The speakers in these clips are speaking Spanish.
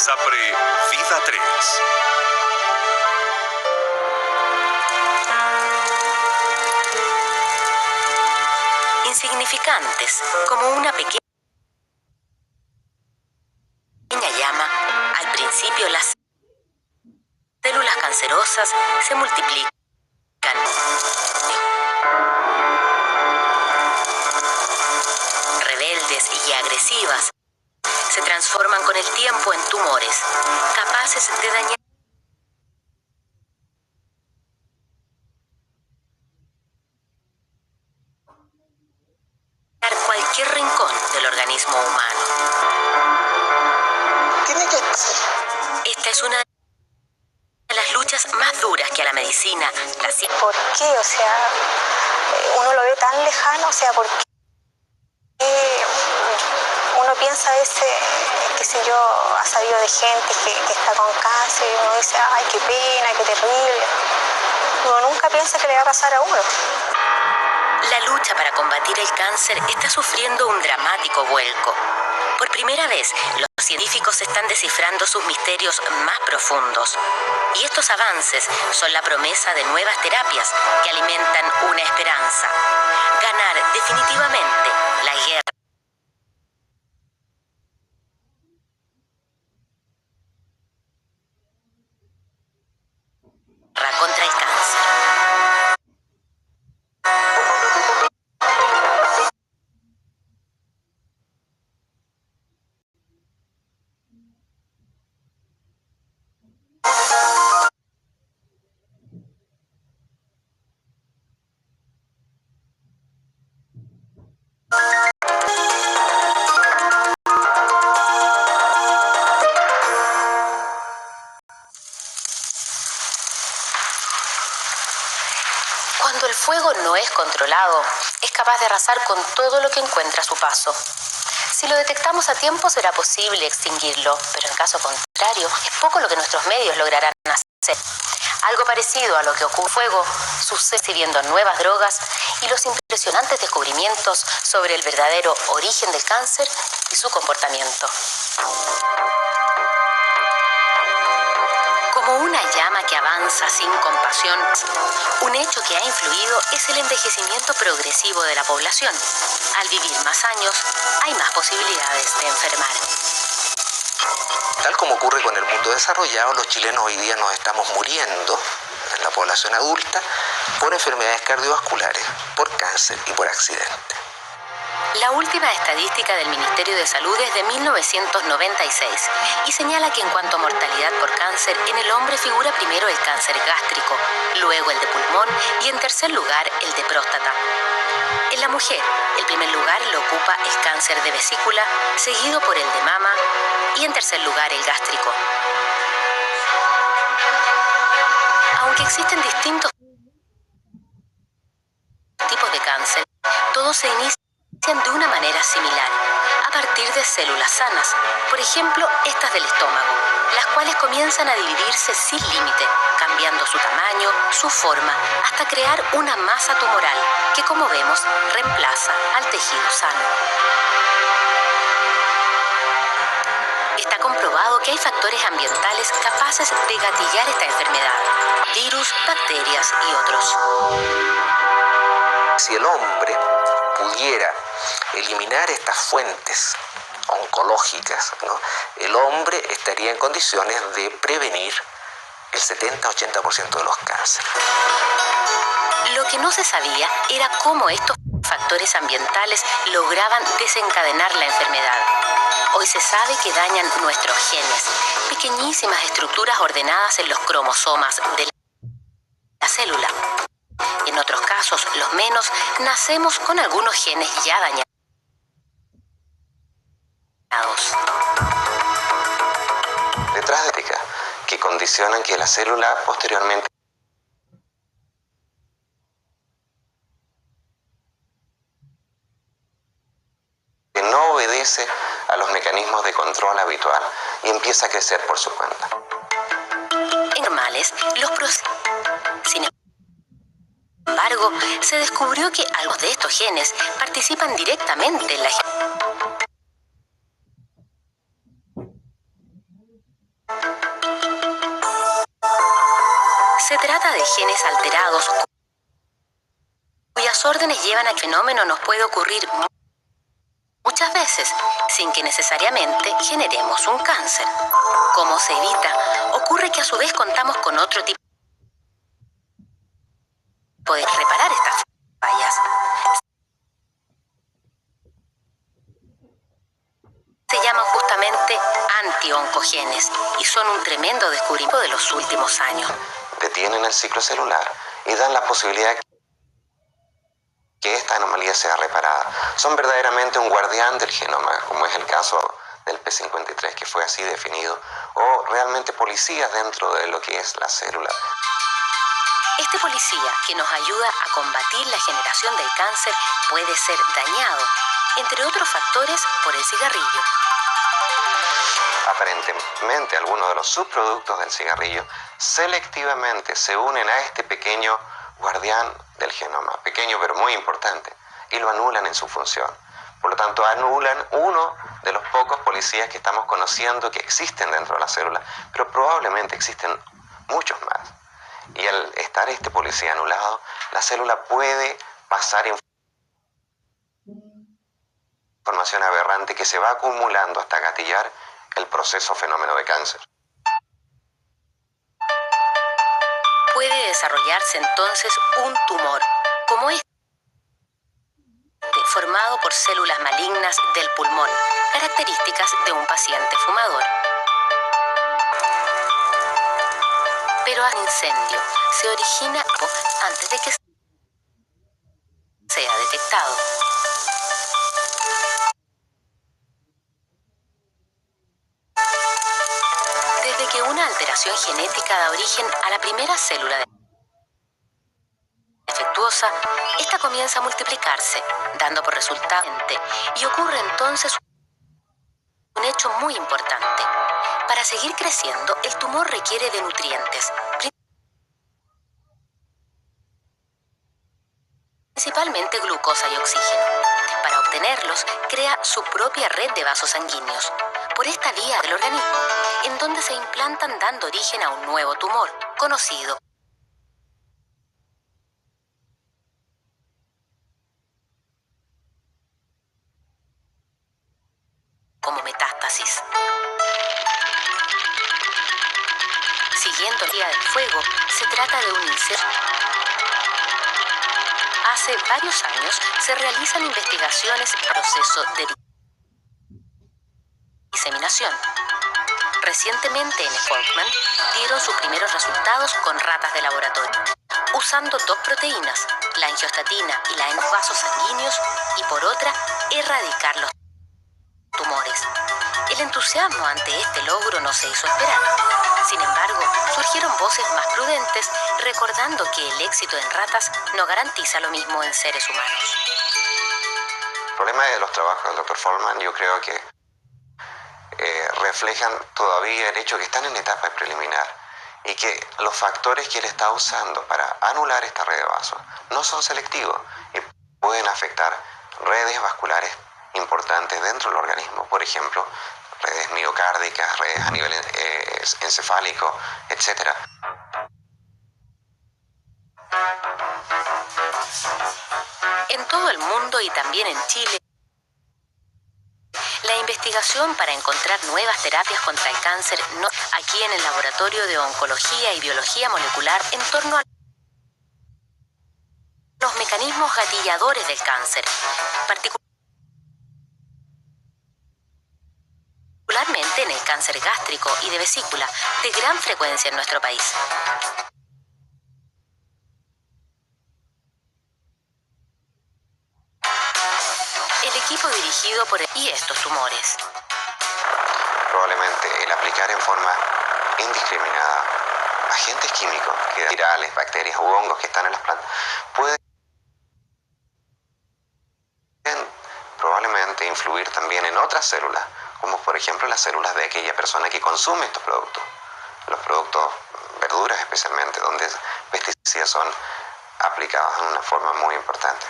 Sapre Vida 3. Insignificantes, como una pequeña llama, al principio las células cancerosas se multiplican. Rebeldes y agresivas, se transforman con el tiempo en tumores, capaces de dañar cualquier rincón del organismo humano. Tiene que ser. Esta es una de las luchas más duras que a la medicina, la ciencia. ¿Por qué? O sea, uno lo ve tan lejano, o sea, ¿por qué? Uno piensa a veces, qué sé yo, ha sabido de gente que está con cáncer y uno dice, ay, qué pena, qué terrible. Uno nunca piensa que le va a pasar a uno. La lucha para combatir el cáncer está sufriendo un dramático vuelco. Por primera vez, los científicos están descifrando sus misterios más profundos. Y estos avances son la promesa de nuevas terapias que alimentan una esperanza. Ganar definitivamente la guerra contra el cáncer. Cuando el fuego no es controlado, es capaz de arrasar con todo lo que encuentra a su paso. Si lo detectamos a tiempo, será posible extinguirlo, pero en caso contrario, es poco lo que nuestros medios lograrán hacer. Algo parecido a lo que ocurre con el fuego sucede recibiendo nuevas drogas y los impresionantes descubrimientos sobre el verdadero origen del cáncer y su comportamiento. Como una llama que avanza sin compasión, un hecho que ha influido es el envejecimiento progresivo de la población. Al vivir más años, hay más posibilidades de enfermar. Tal como ocurre con el mundo desarrollado, los chilenos hoy día nos estamos muriendo en la población adulta por enfermedades cardiovasculares, por cáncer y por accidente. La última estadística del Ministerio de Salud es de 1996 y señala que en cuanto a mortalidad por cáncer, en el hombre figura primero el cáncer gástrico, luego el de pulmón y en tercer lugar el de próstata. En la mujer, el primer lugar lo ocupa el cáncer de vesícula, seguido por el de mama y en tercer lugar el gástrico. Aunque existen distintos tipos de cáncer, todos se inician de una manera similar, a partir de células sanas, por ejemplo, estas del estómago, las cuales comienzan a dividirse sin límite, cambiando su tamaño, su forma, hasta crear una masa tumoral que, como vemos, reemplaza al tejido sano. Está comprobado que hay factores ambientales capaces de gatillar esta enfermedad, virus, bacterias y otros. Si el hombre pudiera eliminar estas fuentes oncológicas, ¿no?, el hombre estaría en condiciones de prevenir el 70-80% de los cánceres. Lo que no se sabía era cómo estos factores ambientales lograban desencadenar la enfermedad. Hoy se sabe que dañan nuestros genes, pequeñísimas estructuras ordenadas en los cromosomas de la célula. En otros casos, los menos, nacemos con algunos genes ya dañados. Detrás de que condicionan que la célula posteriormente no obedece a los mecanismos de control habitual y empieza a crecer por su cuenta. En normales, los procesos. Sin embargo, se descubrió que algunos de estos genes participan directamente en la trata de genes alterados cuyas órdenes llevan a que el fenómeno nos puede ocurrir muchas veces sin que necesariamente generemos un cáncer. ¿Cómo se evita? Ocurre que a su vez contamos con otro tipo de reparar estas fallas. Se llaman justamente antioncogenes y son un tremendo descubrimiento de los últimos años. Detienen el ciclo celular y dan la posibilidad que esta anomalía sea reparada. Son verdaderamente un guardián del genoma, como es el caso del P53, que fue así definido, o realmente policías dentro de lo que es la célula. Este policía que nos ayuda a combatir la generación del cáncer puede ser dañado, entre otros factores, por el cigarrillo. Aparentemente, algunos de los subproductos del cigarrillo selectivamente se unen a este pequeño guardián del genoma, pequeño pero muy importante, y lo anulan en su función. Por lo tanto, anulan uno de los pocos policías que estamos conociendo que existen dentro de la célula, pero probablemente existen muchos más. Y al estar este policía anulado, la célula puede pasar información aberrante que se va acumulando hasta gatillar el proceso fenómeno de cáncer. Puede desarrollarse entonces un tumor, como este, formado por células malignas del pulmón, características de un paciente fumador. Pero el incendio se origina antes de que sea detectado. Desde que una alteración genética da origen a la primera célula defectuosa, esta comienza a multiplicarse, dando por resultado, y ocurre entonces un hecho muy importante. Para seguir creciendo, el tumor requiere de nutrientes, principalmente glucosa y oxígeno. Para obtenerlos, crea su propia red de vasos sanguíneos, por esta vía del organismo, en donde se implantan dando origen a un nuevo tumor, conocido como metástasis. Siguiendo la vía del fuego, se trata de un incendio. Hace varios años se realizan investigaciones en el proceso de diseminación. Recientemente en Folkman dieron sus primeros resultados con ratas de laboratorio, usando dos proteínas, la angiostatina y la en vasos sanguíneos, y por otra, erradicar los tumores. El entusiasmo ante este logro no se hizo esperar. Sin embargo, surgieron voces más prudentes, recordando que el éxito en ratas no garantiza lo mismo en seres humanos. El problema de los trabajos del Dr. Folkman, yo creo que reflejan todavía el hecho que están en etapa preliminar y que los factores que él está usando para anular esta red de vasos no son selectivos y pueden afectar redes vasculares importantes dentro del organismo, por ejemplo, redes miocárdicas, redes a nivel encefálico, etc. En todo el mundo y también en Chile, la investigación para encontrar nuevas terapias contra el cáncer, aquí en el Laboratorio de Oncología y Biología Molecular, en torno a los mecanismos gatilladores del cáncer, particularmente en el cáncer gástrico y de vesícula, de gran frecuencia en nuestro país. El equipo dirigido por y estos tumores. Probablemente el aplicar en forma indiscriminada agentes químicos, virales, bacterias u hongos que están en las plantas, pueden probablemente influir también en otras células, como por ejemplo las células de aquella persona que consume estos productos. Los productos, verduras especialmente, donde pesticidas son aplicados de una forma muy importante.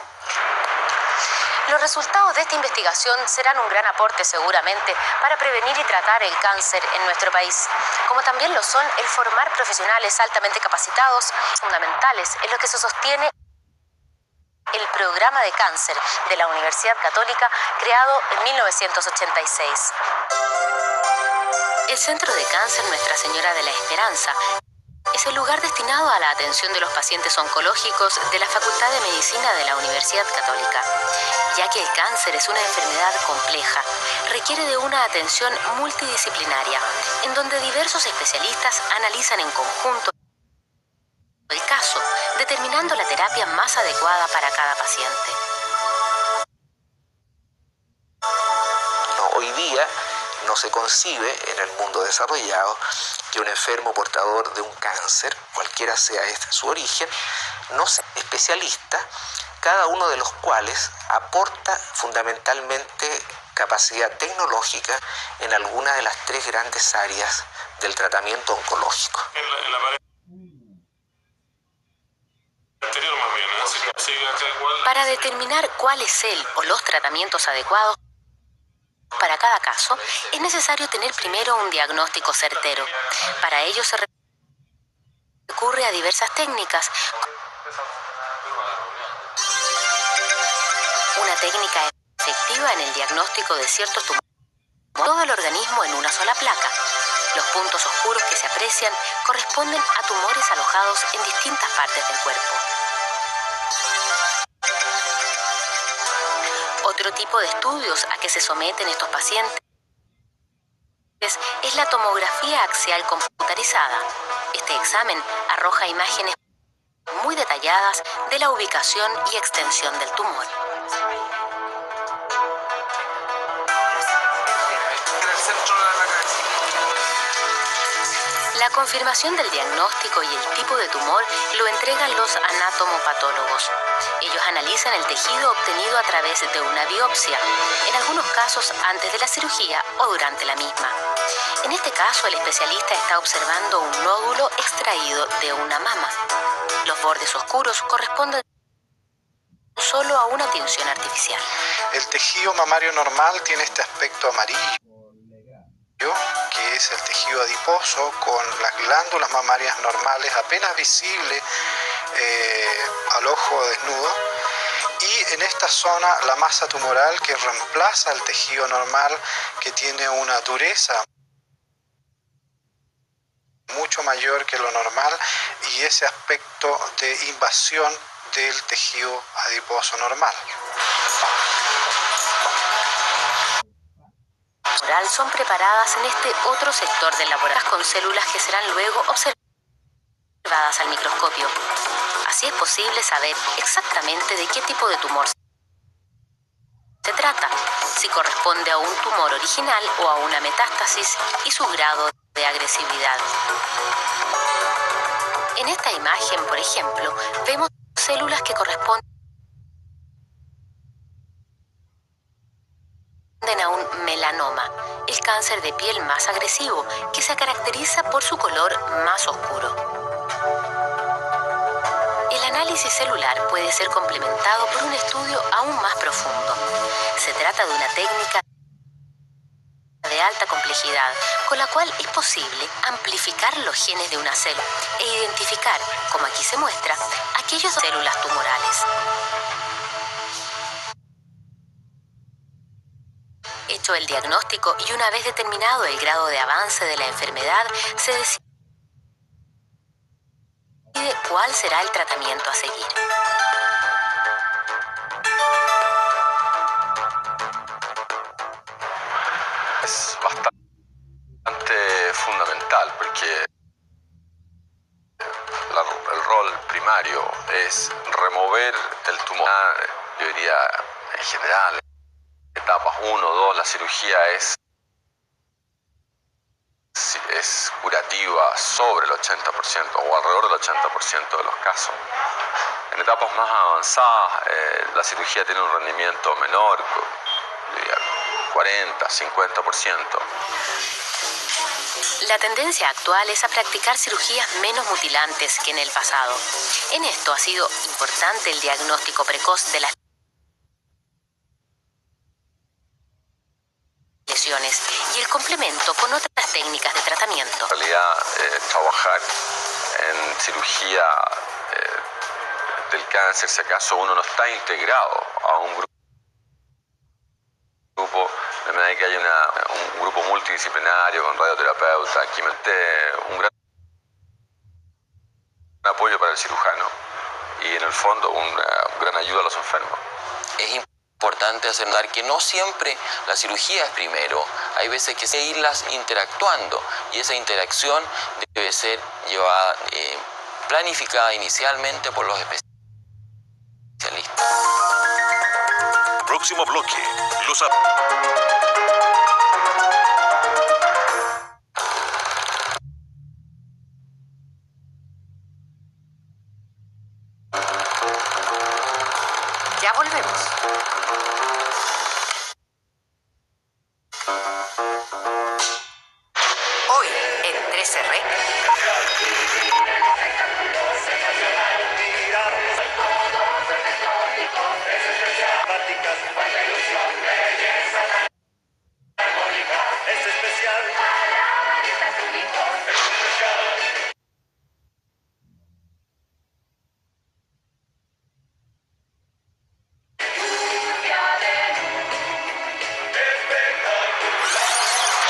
Los resultados de esta investigación serán un gran aporte seguramente para prevenir y tratar el cáncer en nuestro país, como también lo son el formar profesionales altamente capacitados, fundamentales en lo que se sostiene el programa de cáncer de la Universidad Católica creado en 1986. El Centro de Cáncer Nuestra Señora de la Esperanza es el lugar destinado a la atención de los pacientes oncológicos de la Facultad de Medicina de la Universidad Católica, ya que el cáncer es una enfermedad compleja, requiere de una atención multidisciplinaria, en donde diversos especialistas analizan en conjunto el caso, determinando la terapia más adecuada para cada paciente. Hoy día no se concibe en el mundo desarrollado que un enfermo portador de un cáncer, cualquiera sea su origen, no sea especialista, cada uno de los cuales aporta fundamentalmente capacidad tecnológica en alguna de las tres grandes áreas del tratamiento oncológico. Para determinar cuál es el o los tratamientos adecuados para cada caso, es necesario tener primero un diagnóstico certero. Para ello se recurre a diversas técnicas. Una técnica efectiva en el diagnóstico de ciertos tumores. Todo el organismo en una sola placa. Los puntos oscuros que se aprecian corresponden a tumores alojados en distintas partes del cuerpo. Otro tipo de estudios a que se someten estos pacientes es la tomografía axial computarizada. Este examen arroja imágenes muy detalladas de la ubicación y extensión del tumor. La confirmación del diagnóstico y el tipo de tumor lo entregan los anatomopatólogos. Ellos analizan el tejido obtenido a través de una biopsia, en algunos casos antes de la cirugía o durante la misma. En este caso, el especialista está observando un nódulo extraído de una mama. Los bordes oscuros corresponden solo a una tinción artificial. El tejido mamario normal tiene este aspecto amarillo, que es el tejido adiposo con las glándulas mamarias normales apenas visibles al ojo desnudo, y en esta zona la masa tumoral que reemplaza el tejido normal, que tiene una dureza mucho mayor que lo normal, y ese aspecto de invasión del tejido adiposo normal. Son preparadas en este otro sector del laboratorio con células que serán luego observadas al microscopio. Así es posible saber exactamente de qué tipo de tumor se trata, si corresponde a un tumor original o a una metástasis y su grado de agresividad. En esta imagen, por ejemplo, vemos células que corresponden a un melanoma, el cáncer de piel más agresivo, que se caracteriza por su color más oscuro. El análisis celular puede ser complementado por un estudio aún más profundo. Se trata de una técnica de alta complejidad, con la cual es posible amplificar los genes de una célula e identificar, como aquí se muestra, aquellas células tumorales. Hecho el diagnóstico y una vez determinado el grado de avance de la enfermedad, se decide cuál será el tratamiento a seguir. Es bastante fundamental porque el rol primario es remover el tumor. Yo diría, en general, etapas 1 o 2, la cirugía es curativa sobre el 80% o alrededor del 80% de los casos. En etapas más avanzadas, la cirugía tiene un rendimiento menor, diría 40, 50%. La tendencia actual es a practicar cirugías menos mutilantes que en el pasado. En esto ha sido importante el diagnóstico precoz de las radiaciones y el complemento con otras técnicas de tratamiento. En realidad, trabajar en cirugía del cáncer, si acaso uno no está integrado a un grupo, de manera que hay un grupo multidisciplinario con radioterapeuta, un gran apoyo para el cirujano y en el fondo una gran ayuda a los enfermos. Es importante hacer notar que no siempre la cirugía es primero, hay veces que hay que irlas interactuando y esa interacción debe ser llevada, planificada inicialmente por los especialistas. Próximo bloque. Ya volvemos. Hoy en 13R.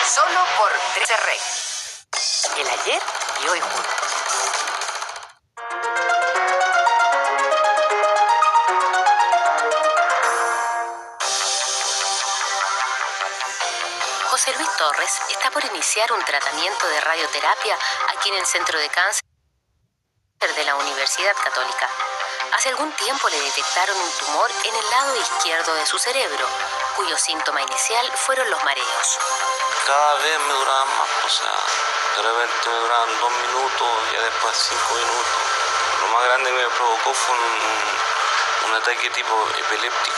Solo por 13R. El ayer y hoy juntos. José Luis Torres está por iniciar un tratamiento de radioterapia aquí en el Centro de Cáncer de la Universidad Católica. Hace algún tiempo le detectaron un tumor en el lado izquierdo de su cerebro, cuyo síntoma inicial fueron los mareos. Cada vez me duraban más, o sea, de repente me duraban 2 minutos, y después 5 minutos. Lo más grande que me provocó fue un ataque tipo epiléptico,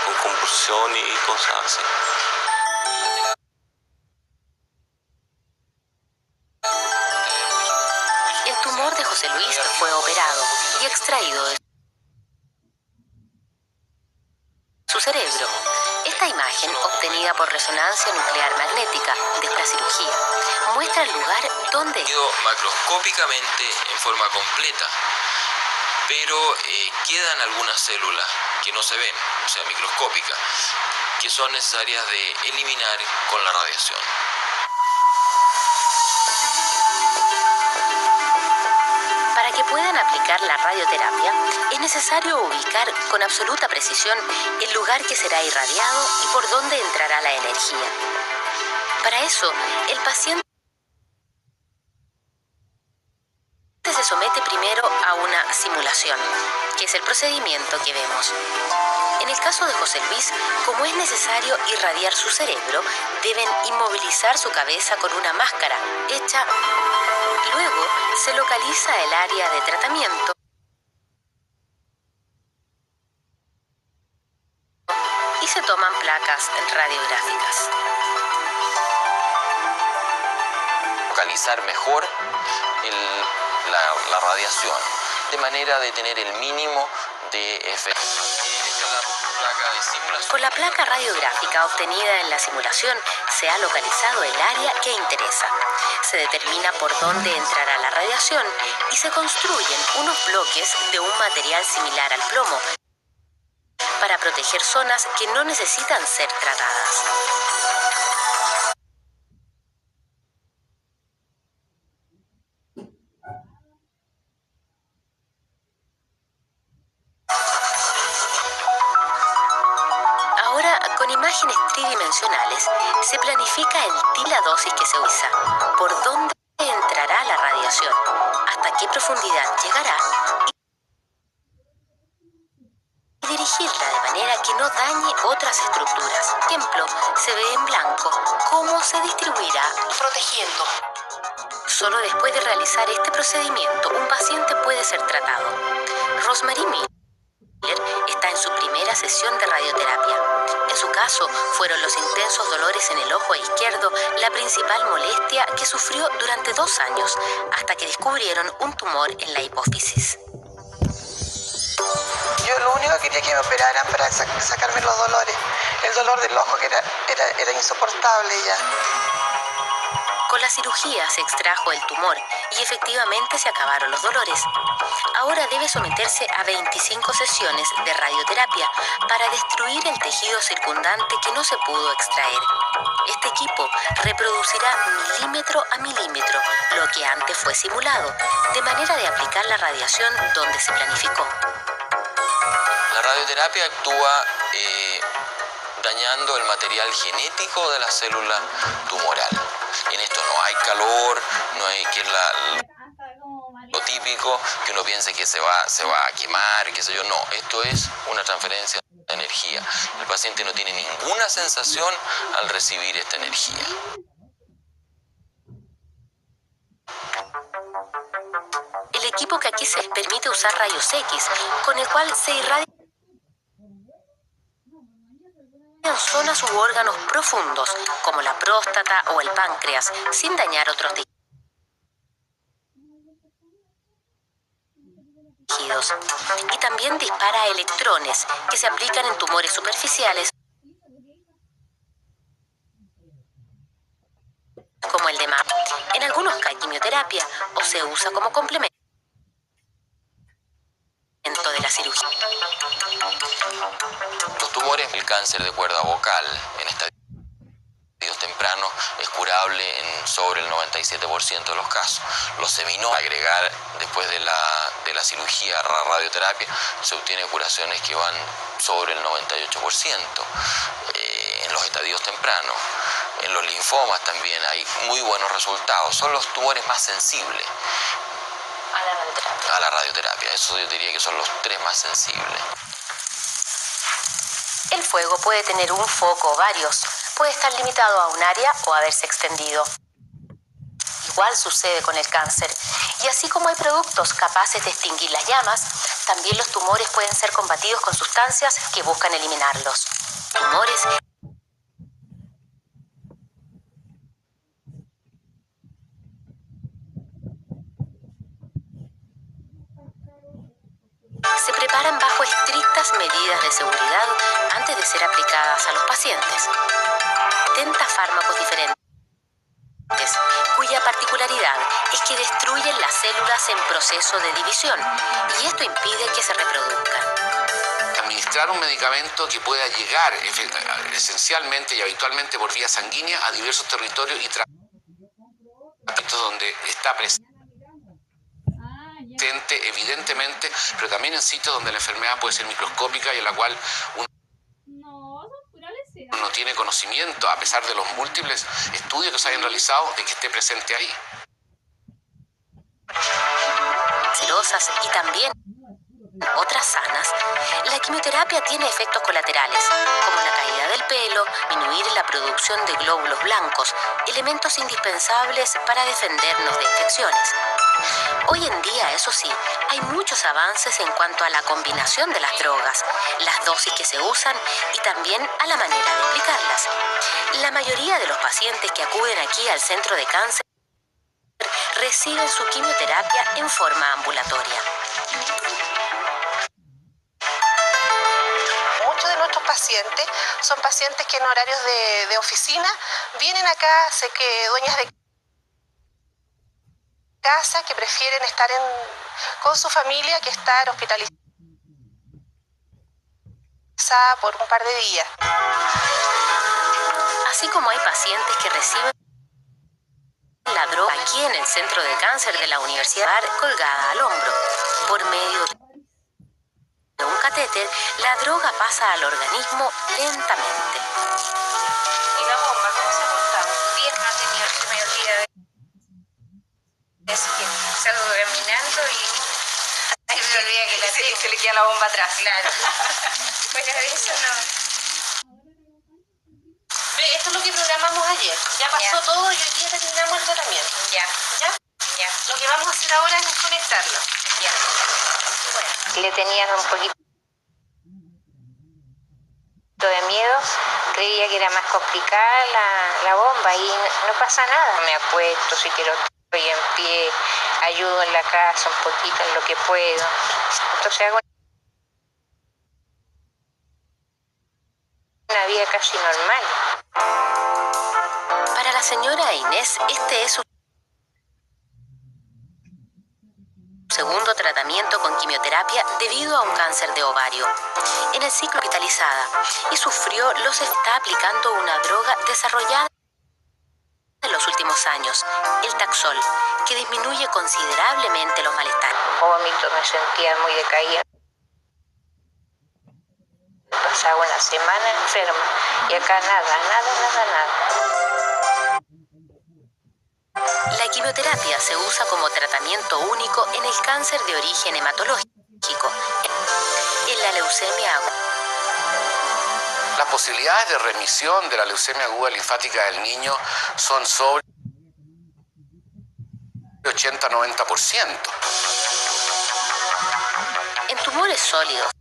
con convulsión y cosas así. El tumor de José Luis fue operado y extraído de su cerebro. Esta imagen, obtenida por resonancia nuclear magnética de la cirugía, muestra el lugar donde Macroscópicamente en forma completa, pero quedan algunas células que no se ven, o sea, microscópicas, que son necesarias de eliminar con la radiación. Para que puedan aplicar la radioterapia, es necesario ubicar con absoluta precisión el lugar que será irradiado y por dónde entrará la energía. Para eso, el paciente se somete primero a una simulación, que es el procedimiento que vemos. En el caso de José Luis, como es necesario irradiar su cerebro, deben inmovilizar su cabeza con una máscara hecha. Luego se localiza el área de tratamiento y se toman placas radiográficas. Localizar mejor la radiación, de manera de tener el mínimo de efecto. Con la placa radiográfica obtenida en la simulación se ha localizado el área que interesa. Se determina por dónde entrará la radiación y se construyen unos bloques de un material similar al plomo para proteger zonas que no necesitan ser tratadas. Con imágenes tridimensionales se planifica la dosis que se usa, por dónde entrará la radiación, hasta qué profundidad llegará y dirigirla de manera que no dañe otras estructuras. Por ejemplo, se ve en blanco cómo se distribuirá protegiendo. Solo después de realizar este procedimiento, un paciente puede ser tratado. Rosemary Miller está en su primera sesión de radioterapia. En su caso, fueron los intensos dolores en el ojo izquierdo la principal molestia que sufrió durante 2 años, hasta que descubrieron un tumor en la hipófisis. Yo lo único quería que me operaran para sacarme los dolores. El dolor del ojo que era insoportable ya. Con la cirugía se extrajo el tumor y efectivamente se acabaron los dolores. Ahora debe someterse a 25 sesiones de radioterapia para destruir el tejido circundante que no se pudo extraer. Este equipo reproducirá milímetro a milímetro lo que antes fue simulado, de manera de aplicar la radiación donde se planificó. La radioterapia actúa dañando el material genético de la célula tumoral. En esto no hay calor, no hay que lo típico, que uno piense que se va a quemar, qué sé yo. No, esto es una transferencia de energía. El paciente no tiene ninguna sensación al recibir esta energía. El equipo que aquí se permite usar rayos X, con el cual se irradian zonas u órganos profundos, como la próstata o el páncreas, sin dañar otros tejidos. Y también dispara electrones, que se aplican en tumores superficiales, como el de mama. En algunos casos quimioterapia o se usa como complemento de la cirugía. Los tumores, el cáncer de cuerda vocal en estadios tempranos es curable en sobre el 97% de los casos. Los seminomas, agregar después de la cirugía radioterapia, se obtienen curaciones que van sobre el 98% en los estadios tempranos. En los linfomas también hay muy buenos resultados. Son los tumores más sensibles a la radioterapia. Eso yo diría que son los 3 más sensibles. El fuego puede tener un foco o varios. Puede estar limitado a un área o haberse extendido. Igual sucede con el cáncer. Y así como hay productos capaces de extinguir las llamas, también los tumores pueden ser combatidos con sustancias que buscan eliminarlos. Tumores se preparan bajo estrictas medidas de seguridad antes de ser aplicadas a los pacientes. 70 fármacos diferentes, cuya particularidad es que destruyen las células en proceso de división, y esto impide que se reproduzcan. Administrar un medicamento que pueda llegar esencialmente y habitualmente por vía sanguínea a diversos territorios y donde está presente evidentemente, pero también en sitios donde la enfermedad puede ser microscópica y en la cual uno no tiene conocimiento, a pesar de los múltiples estudios que se hayan realizado, de que esté presente ahí. Cancerosas y también otras sanas, la quimioterapia tiene efectos colaterales, como la caída del pelo, disminuir la producción de glóbulos blancos, elementos indispensables para defendernos de infecciones. Hoy en día, eso sí, hay muchos avances en cuanto a la combinación de las drogas, las dosis que se usan y también a la manera de aplicarlas. La mayoría de los pacientes que acuden aquí al centro de cáncer reciben su quimioterapia en forma ambulatoria. Muchos de nuestros pacientes son pacientes que en horarios de oficina vienen acá, sé que dueñas de casa que prefieren estar con su familia que estar hospitalizada por un par de días. Así como hay pacientes que reciben la droga aquí en el centro de cáncer de la universidad colgada al hombro. Por medio de un catéter, la droga pasa al organismo lentamente. ¿Y la bomba cómo se corta? 10 más de se me olvida de eso, que salgo caminando y se me olvida que se le queda la bomba atrás. Claro. Fuera de eso no. Esto es lo que programamos ayer. Ya pasó todo y hoy día terminamos el tratamiento. Ya. Lo que vamos a hacer ahora es desconectarlo. Ya. Bueno. Le tenían un poquito de miedo. Creía que era más complicada la bomba y no pasa nada. Me acuesto, si quiero estoy en pie, ayudo en la casa un poquito en lo que puedo. Entonces hago vida casi normal. Para la señora Inés, este es su segundo tratamiento con quimioterapia debido a un cáncer de ovario. En el ciclo hospitalizada y sufrió los está aplicando una droga desarrollada en los últimos años, el Taxol, que disminuye considerablemente los malestares. Vómito, me sentía muy decaída. Pasaba una semana enferma y acá nada. La quimioterapia se usa como tratamiento único en el cáncer de origen hematológico, en la leucemia aguda. Las posibilidades de remisión de la leucemia aguda linfática del niño son sobre 80-90%. En tumores sólidos,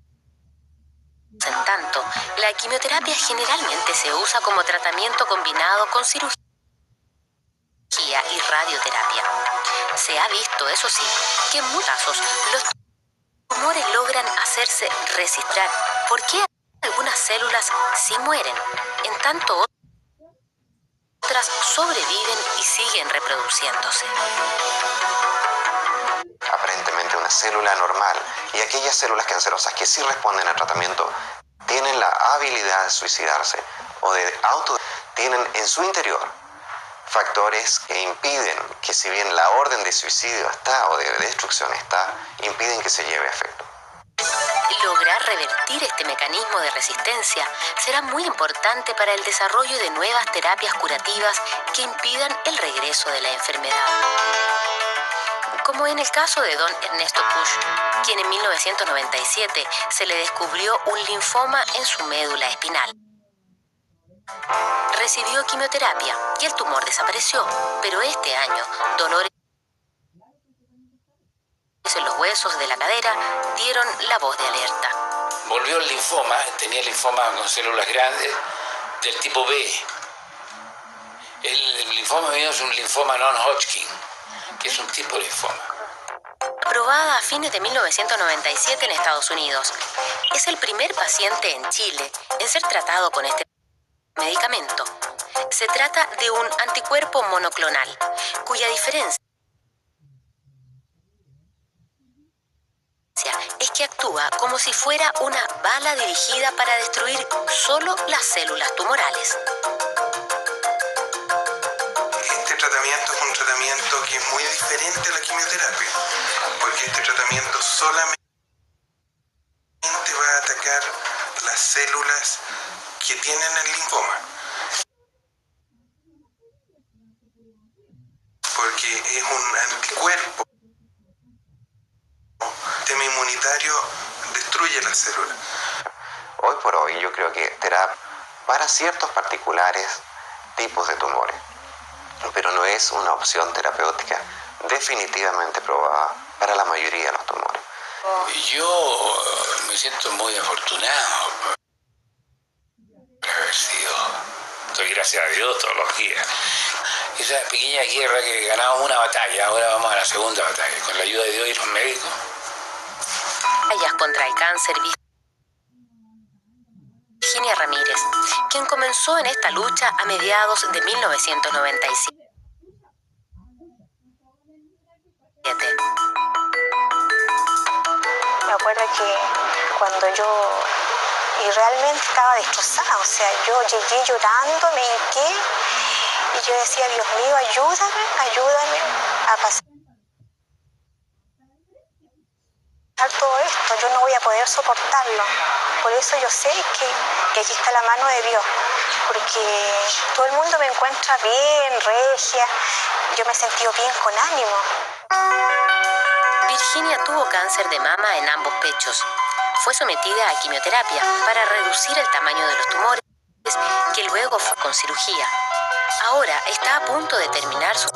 en tanto, la quimioterapia generalmente se usa como tratamiento combinado con cirugía y radioterapia. Se ha visto, eso sí, que en muchos casos los tumores logran hacerse resistir. ¿Por qué algunas células sí mueren, en tanto otras sobreviven y siguen reproduciéndose? Aparentemente una célula normal y aquellas células cancerosas que sí responden al tratamiento tienen la habilidad de suicidarse o de tienen en su interior factores que impiden que, si bien la orden de suicidio está o de destrucción está, impiden que se lleve a efecto. Lograr revertir este mecanismo de resistencia será muy importante para el desarrollo de nuevas terapias curativas que impidan el regreso de la enfermedad. Como en el caso de don Ernesto Pusch, quien en 1997 se le descubrió un linfoma en su médula espinal. Recibió quimioterapia y el tumor desapareció, pero este año dolores en los huesos de la cadera dieron la voz de alerta. Volvió el linfoma, tenía linfoma con células grandes del tipo B. El linfoma mío es un linfoma non-Hodgkin, que es un tipo de linfoma. Aprobada a fines de 1997 en Estados Unidos, es el primer paciente en Chile en ser tratado con este medicamento. Se trata de un anticuerpo monoclonal, cuya diferencia es que actúa como si fuera una bala dirigida para destruir solo las células tumorales. Este tratamiento es un tratamiento que es muy diferente a la quimioterapia, porque este tratamiento solamente va a atacar las células que tienen el linfoma, porque es un anticuerpo. El sistema inmunitario destruye las células. Hoy por hoy yo creo que terapia para ciertos particulares tipos de tumores, pero no es una opción terapéutica definitivamente probada para la mayoría de los tumores. Yo me siento muy afortunado por haber sido, doy gracias a Dios todos los días. Esa pequeña guerra que ganamos una batalla, ahora vamos a la segunda batalla, con la ayuda de Dios y los médicos. Contra el cáncer, Virginia Ramírez, quien comenzó en esta lucha a mediados de 1997. Me acuerdo que cuando yo realmente estaba destrozada, o sea, yo llegué llorando, me hinqué y yo decía, Dios mío, ayúdame a pasar todo esto, yo no voy a poder soportarlo. Por eso yo sé que aquí está la mano de Dios, porque todo el mundo me encuentra bien, regia, yo me he sentido bien con ánimo. Virginia tuvo cáncer de mama en ambos pechos. Fue sometida a quimioterapia para reducir el tamaño de los tumores, que luego fue con cirugía. Ahora está a punto de terminar su...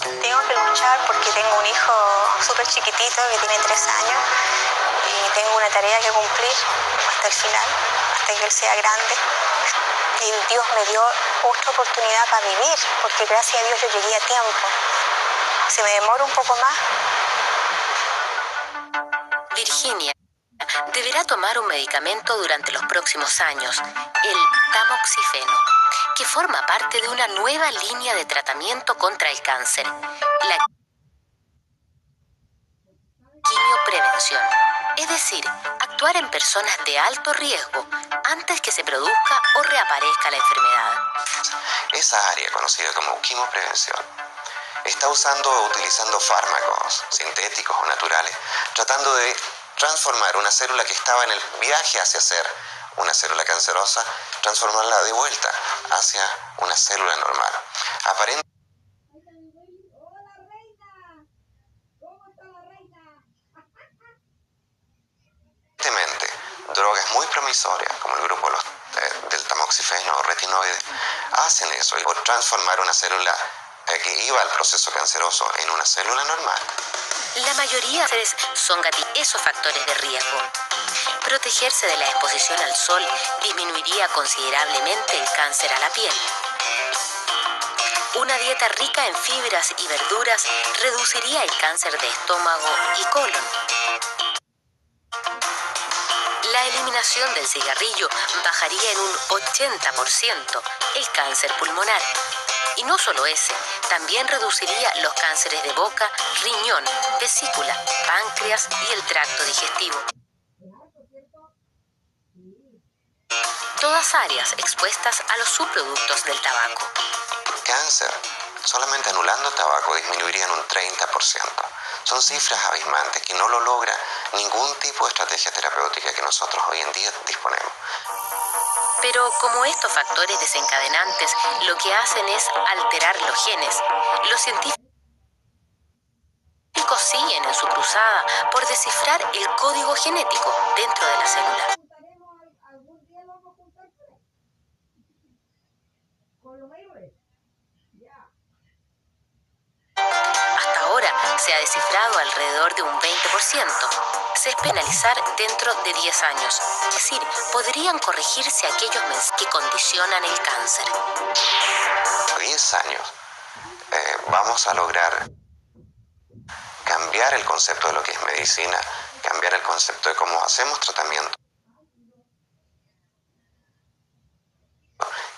Tengo que luchar porque tengo un hijo súper chiquitito que tiene 3 años y tengo una tarea que cumplir hasta el final, hasta que él sea grande. Y Dios me dio otra oportunidad para vivir, porque gracias a Dios yo llegué a tiempo. Si me demoro un poco más... Virginia deberá tomar un medicamento durante los próximos años, el tamoxifeno, que forma parte de una nueva línea de tratamiento contra el cáncer, la quimioprevención. Es decir, actuar en personas de alto riesgo antes que se produzca o reaparezca la enfermedad. Esa área, conocida como quimioprevención, está utilizando fármacos sintéticos o naturales, tratando de transformar una célula que estaba en el viaje hacia ser una célula cancerosa, transformarla de vuelta hacia una célula normal. Aparentemente, drogas muy promisorias, como el grupo del tamoxifeno o retinoides, hacen eso, y por transformar una célula que iba al proceso canceroso en una célula normal. La mayoría de son esos factores de riesgo. Protegerse de la exposición al sol disminuiría considerablemente el cáncer a la piel. Una dieta rica en fibras y verduras reduciría el cáncer de estómago y colon. La eliminación del cigarrillo bajaría en un 80% el cáncer pulmonar. Y no solo ese, también reduciría los cánceres de boca, riñón, vesícula, páncreas y el tracto digestivo. Todas áreas expuestas a los subproductos del tabaco. Cáncer, solamente anulando tabaco, disminuiría en un 30%. Son cifras abismantes que no lo logra ningún tipo de estrategia terapéutica que nosotros hoy en día disponemos. Pero como estos factores desencadenantes lo que hacen es alterar los genes, los científicos siguen en su cruzada por descifrar el código genético dentro de la célula. Hasta ahora se ha descifrado alrededor de un 20%. Se espera analizar dentro de 10 años. Es decir, podrían corregirse aquellos que condicionan el cáncer. 10 años vamos a lograr cambiar el concepto de lo que es medicina, cambiar el concepto de cómo hacemos tratamiento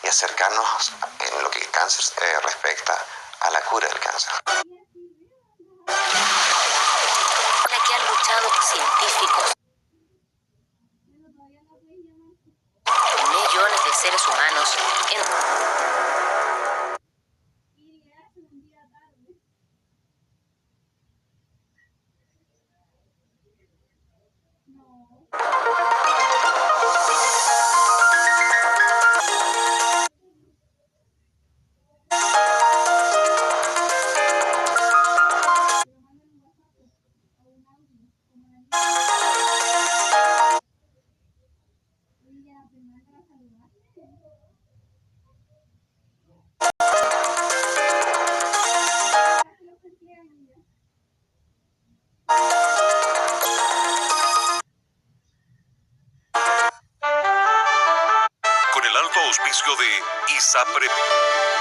y acercarnos en lo que el cáncer respecta a la cura del cáncer. La que han luchado científicos, millones de seres humanos Con el alto auspicio de ISAPRE.